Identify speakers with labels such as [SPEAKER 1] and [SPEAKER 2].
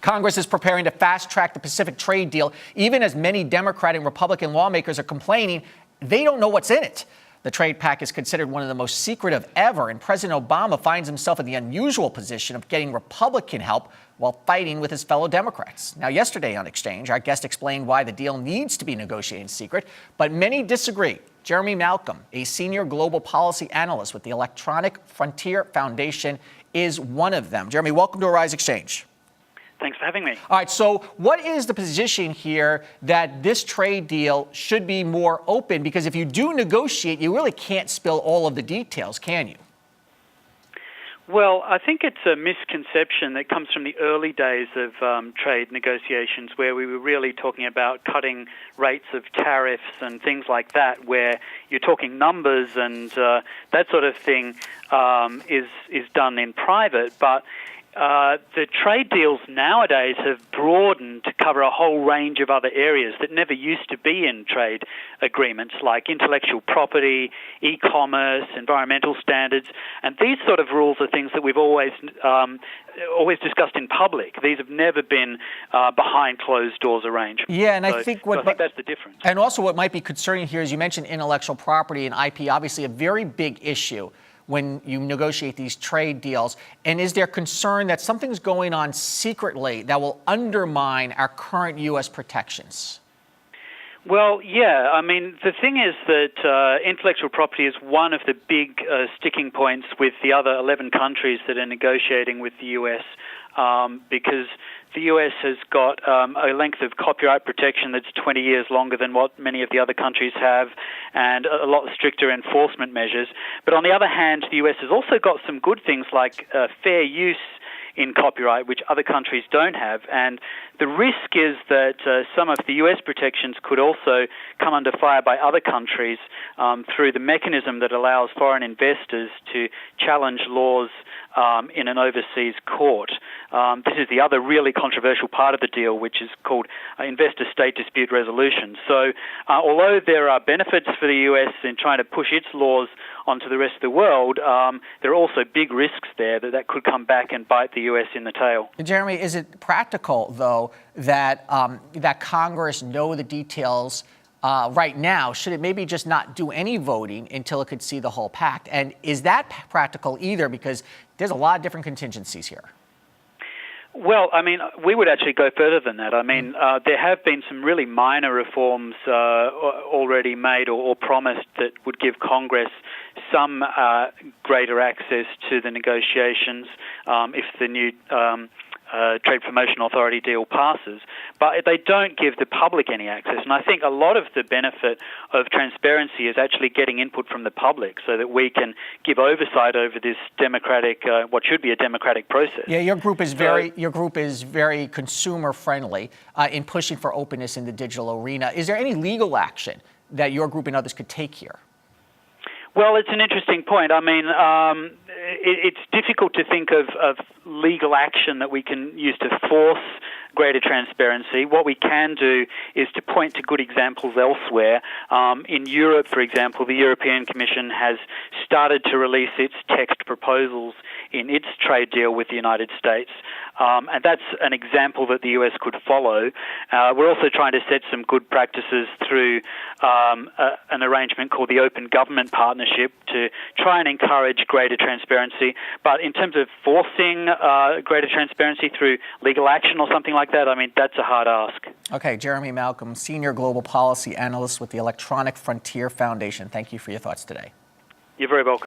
[SPEAKER 1] Congress is preparing to fast-track the Pacific trade deal, even as many Democrat and Republican lawmakers are complaining they don't know what's in it. The trade pact is considered one of the most secretive ever, and President Obama finds himself in the unusual position of getting Republican help while fighting with his fellow Democrats. Now, yesterday on Exchange, our guest explained why the deal needs to be negotiated in secret, but many disagree. Jeremy Malcolm, a senior global policy analyst with the Electronic Frontier Foundation, is one of them. Jeremy, welcome to Arise Xchange.
[SPEAKER 2] Thanks for having me.
[SPEAKER 1] All right, so what is the position here that this trade deal should be more open? Because if you do negotiate, you really can't spill all of the details, can you?
[SPEAKER 2] Well, I think it's a misconception that comes from the early days of trade negotiations, where we were really talking about cutting rates of tariffs and things like that, where you're talking numbers and that sort of thing is done in private. But the trade deals nowadays have broadened to cover a whole range of other areas that never used to be in trade agreements, like intellectual property, e-commerce, environmental standards, and these sort of rules are things that we've always discussed in public. These have never been behind closed doors arrangements.
[SPEAKER 1] Yeah, and I think
[SPEAKER 2] that's the difference.
[SPEAKER 1] And also what might be concerning here is you mentioned intellectual property and IP, obviously a very big issue when you negotiate these trade deals. And is there concern that something's going on secretly that will undermine our current U.S. protections?
[SPEAKER 2] Well, yeah. I mean, the thing is that intellectual property is one of the big sticking points with the other 11 countries that are negotiating with the U.S. Because the U.S. has got a length of copyright protection that's 20 years longer than what many of the other countries have, and a lot stricter enforcement measures. But on the other hand, the U.S. has also got some good things like fair use in copyright, which other countries don't have. And the risk is that some of the U.S. protections could also come under fire by other countries through the mechanism that allows foreign investors to challenge laws in an overseas court. This is the other really controversial part of the deal, which is called investor-state dispute resolution. So although there are benefits for the U.S. in trying to push its laws onto the rest of the world, there are also big risks there that could come back and bite the U.S. in the tail.
[SPEAKER 1] Jeremy, is it practical, though, that Congress know the details right now? Should it maybe just not do any voting until it could see the whole pact? And is that practical either? Because there's a lot of different contingencies here.
[SPEAKER 2] Well, I mean, we would actually go further than that. I mean, there have been some really minor reforms already made or promised that would give Congress some greater access to the negotiations if the new Trade Promotion Authority deal passes, but they don't give the public any access. And I think a lot of the benefit of transparency is actually getting input from the public so that we can give oversight over this democratic, what should be a democratic process.
[SPEAKER 1] Yeah, your group is very consumer friendly in pushing for openness in the digital arena. Is there any legal action that your group and others could take here?
[SPEAKER 2] Well, it's an interesting point. I mean, it's difficult to think of legal action that we can use to force greater transparency. What we can do is to point to good examples elsewhere. In Europe, for example, the European Commission has started to release its text proposals in its trade deal with the United States. And that's an example that the U.S. could follow. We're also trying to set some good practices through an arrangement called the Open Government Partnership to try and encourage greater transparency. But in terms of forcing greater transparency through legal action or something like that, I mean, that's a hard ask.
[SPEAKER 1] Okay, Jeremy Malcolm, Senior Global Policy Analyst with the Electronic Frontier Foundation. Thank you for your thoughts today.
[SPEAKER 2] You're very welcome.